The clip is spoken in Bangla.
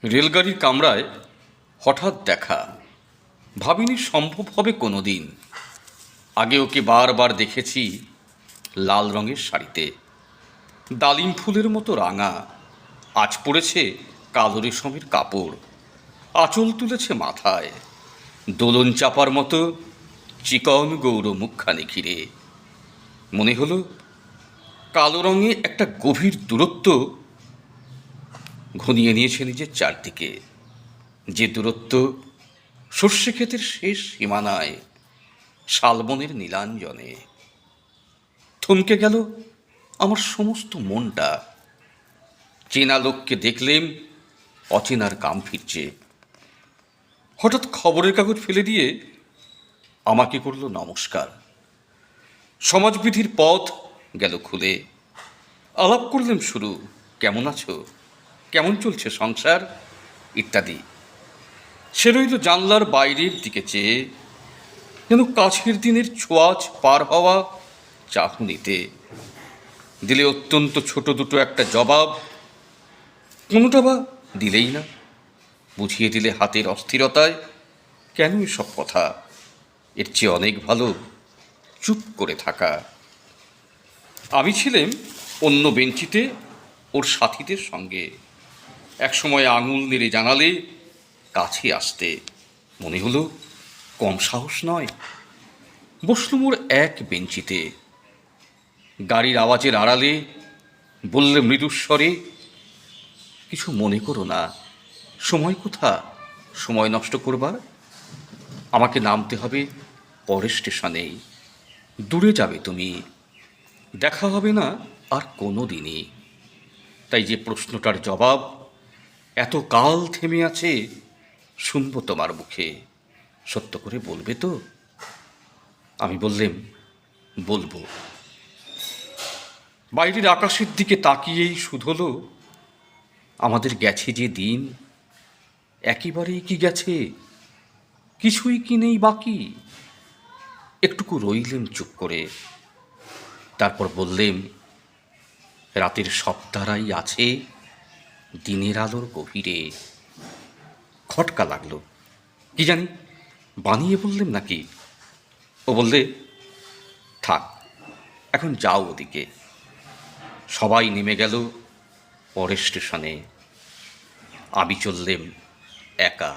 রেলগাড়ির কামরায় হঠাৎ দেখা, ভাবিনি সম্ভব হবে কোনো দিন। আগে ওকে বারবার দেখেছি লাল রঙের শাড়িতে, ডালিম ফুলের মতো রাঙা। আজ পড়েছে কালো রেশমের কাপড়, আঁচল তুলেছে মাথায়, দোলন চাপার মতো চিকন গৌর মুখখানি ঘিরে। মনে হলো কালো রঙে একটা গভীর দূরত্ব ঘনিয়ে নিয়েছে নিজের চারদিকে, যে দূরত্ব সর্ষে ক্ষেতের শেষ সীমানায়, শালবনের নীলাঞ্জনে। থমকে গেল আমার সমস্ত মনটা। চেনা লোককে দেখলেম অচেনার কাম ফিরছে। হঠাৎ খবরের কাগজ ফেলে দিয়ে আমাকে করল নমস্কার। সমাজবিধির পথ গেল খুলে। আলাপ করলেন শুরু, কেমন আছো, কেমন চলছে সংসার ইত্যাদি। সে রইল জানলার বাইরের দিকে চেয়ে, যেন কাছের দিনের ছোঁয়াচ পার হওয়া চাহনিতে। দিলে অত্যন্ত ছোট দুটো একটা জবাব, কোনোটা বা দিলেই না। বুঝিয়ে দিলে হাতের অস্থিরতায় কেন এসব কথা, এর চেয়ে অনেক ভালো চুপ করে থাকা। আমি ছিলাম অন্য বেঞ্চিতে ওর সাথীদের সঙ্গে। একসময় আঙুল নেড়ে জানালে কাছে আসতে, মনে হলো কম সাহস নয়। বসলুম ওর এক বেঞ্চিতে। গাড়ির আওয়াজের আড়ালে বললে মৃদুস্বরে, কিছু মনে করো না, সময় কোথা সময় নষ্ট করবার। আমাকে নামতে হবে পরের স্টেশনেই, দূরে যাবে তুমি, দেখা হবে না আর কোনো দিনই। তাই যে প্রশ্নটার জবাব এত কাল থেমে আছে, শুনবো তোমার মুখে, সত্য করে বলবে তো। আমি বললেম, বলবো। বাইরের আকাশের দিকে তাকিয়েই শুধলো, আমাদের গেছে যে দিন, একেবারেই কি গেছে, কিছুই কি নেই বাকি। একটুকু রইলেম চুপ করে, তারপর বললেম, রাতের সব তারাই আছে দিনের আলোর গভীরে। খটকা লাগলো, কি জানি বানিয়ে বললেম নাকি। ও বললে, থাক এখন যাও ওদিকে। সবাই নেমে গেল পরের স্টেশনে, আমি চললেম একা।